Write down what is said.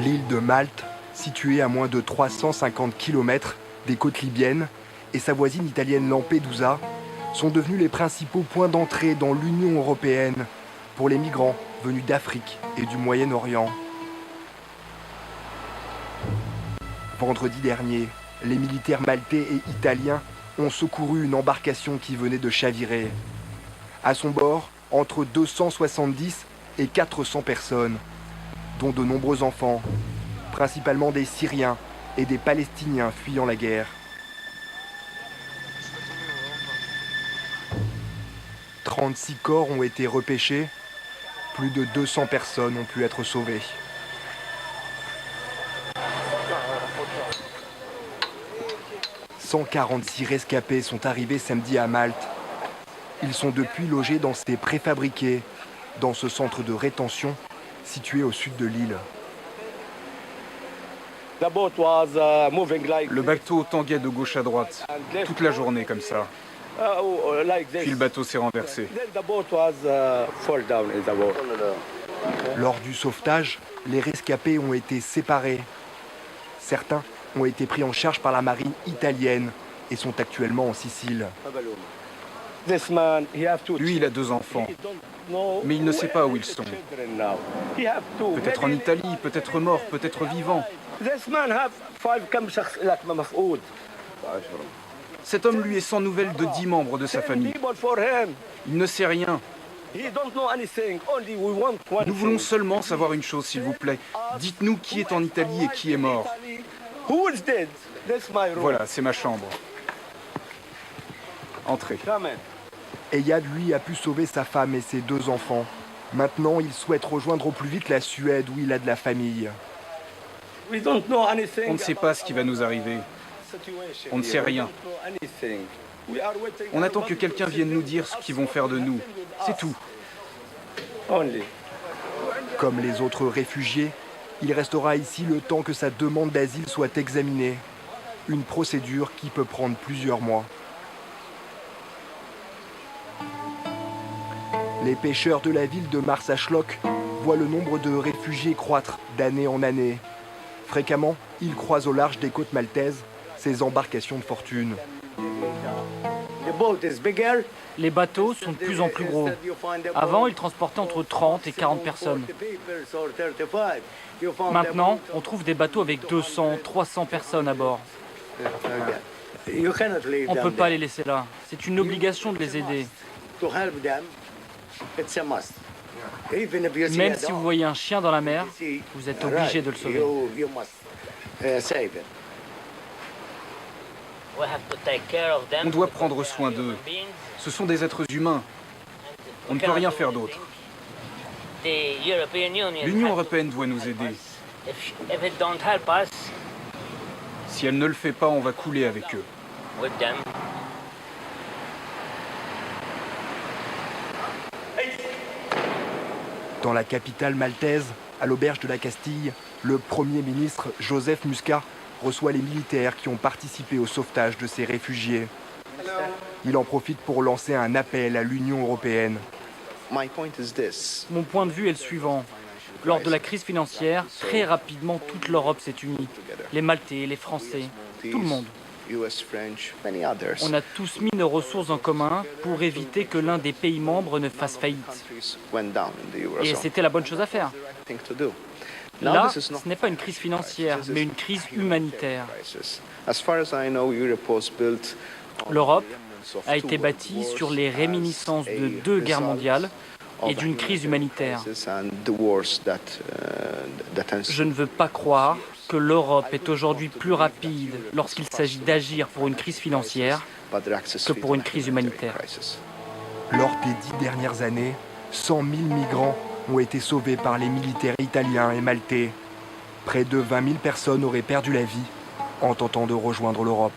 L'île de Malte, située à moins de 350 km des côtes libyennes, et sa voisine italienne Lampedusa sont devenus les principaux points d'entrée dans l'Union européenne pour les migrants venus d'Afrique et du Moyen-Orient. Vendredi dernier, les militaires maltais et italiens ont secouru une embarcation qui venait de chavirer. À son bord, entre 270 et 400 personnes, dont de nombreux enfants, principalement des Syriens et des Palestiniens fuyant la guerre. 36 corps ont été repêchés, plus de 200 personnes ont pu être sauvées. « 146 rescapés sont arrivés samedi à Malte. Ils sont depuis logés dans ces préfabriqués, dans ce centre de rétention situé au sud de l'île. Le bateau tanguait de gauche à droite, toute la journée comme ça. Puis le bateau s'est renversé. Lors du sauvetage, les rescapés ont été séparés. Certains ont été pris en charge par la marine italienne et sont actuellement en Sicile. Lui, il a 2 enfants, mais il ne sait pas où ils sont. Peut-être en Italie, peut-être mort, peut-être vivant. Cet homme, lui, est sans nouvelles de 10 membres de sa famille. Il ne sait rien. Nous voulons seulement savoir une chose, s'il vous plaît. Dites-nous qui est en Italie et qui est mort. Voilà, c'est ma chambre. Entrez. Eyad, lui, a pu sauver sa femme et ses 2 enfants. Maintenant, il souhaite rejoindre au plus vite la Suède où il a de la famille. On ne sait pas ce qui va nous arriver. On ne sait rien. On attend que quelqu'un vienne nous dire ce qu'ils vont faire de nous. C'est tout. Comme les autres réfugiés, il restera ici le temps que sa demande d'asile soit examinée. Une procédure qui peut prendre plusieurs mois. Les pêcheurs de la ville de Marsachloc voient le nombre de réfugiés croître d'année en année. Fréquemment, ils croisent au large des côtes maltaises ces embarcations de fortune. Les bateaux sont de plus en plus gros. Avant, ils transportaient entre 30 et 40 personnes. Maintenant, on trouve des bateaux avec 200, 300 personnes à bord. On ne peut pas les laisser là. C'est une obligation de les aider. Même si vous voyez un chien dans la mer, vous êtes obligé de le sauver. On doit prendre soin d'eux. Ce sont des êtres humains. On ne peut rien faire d'autre. L'Union européenne doit nous aider. Si elle ne le fait pas, on va couler avec eux. Dans la capitale maltaise, à l'auberge de la Castille, le Premier ministre Joseph Muscat reçoit les militaires qui ont participé au sauvetage de ces réfugiés. Il en profite pour lancer un appel à l'Union européenne. Mon point de vue est le suivant. Lors de la crise financière, très rapidement, toute l'Europe s'est unie. Les Maltais, les Français, tout le monde. On a tous mis nos ressources en commun pour éviter que l'un des pays membres ne fasse faillite. Et c'était la bonne chose à faire. Là, ce n'est pas une crise financière, mais une crise humanitaire. L'Europe a été bâtie sur les réminiscences de 2 guerres mondiales et d'une crise humanitaire. Je ne veux pas croire que l'Europe est aujourd'hui plus rapide lorsqu'il s'agit d'agir pour une crise financière que pour une crise humanitaire. Lors des 10 dernières années, 100 000 migrants ont été sauvés par les militaires italiens et maltais. Près de 20 000 personnes auraient perdu la vie en tentant de rejoindre l'Europe.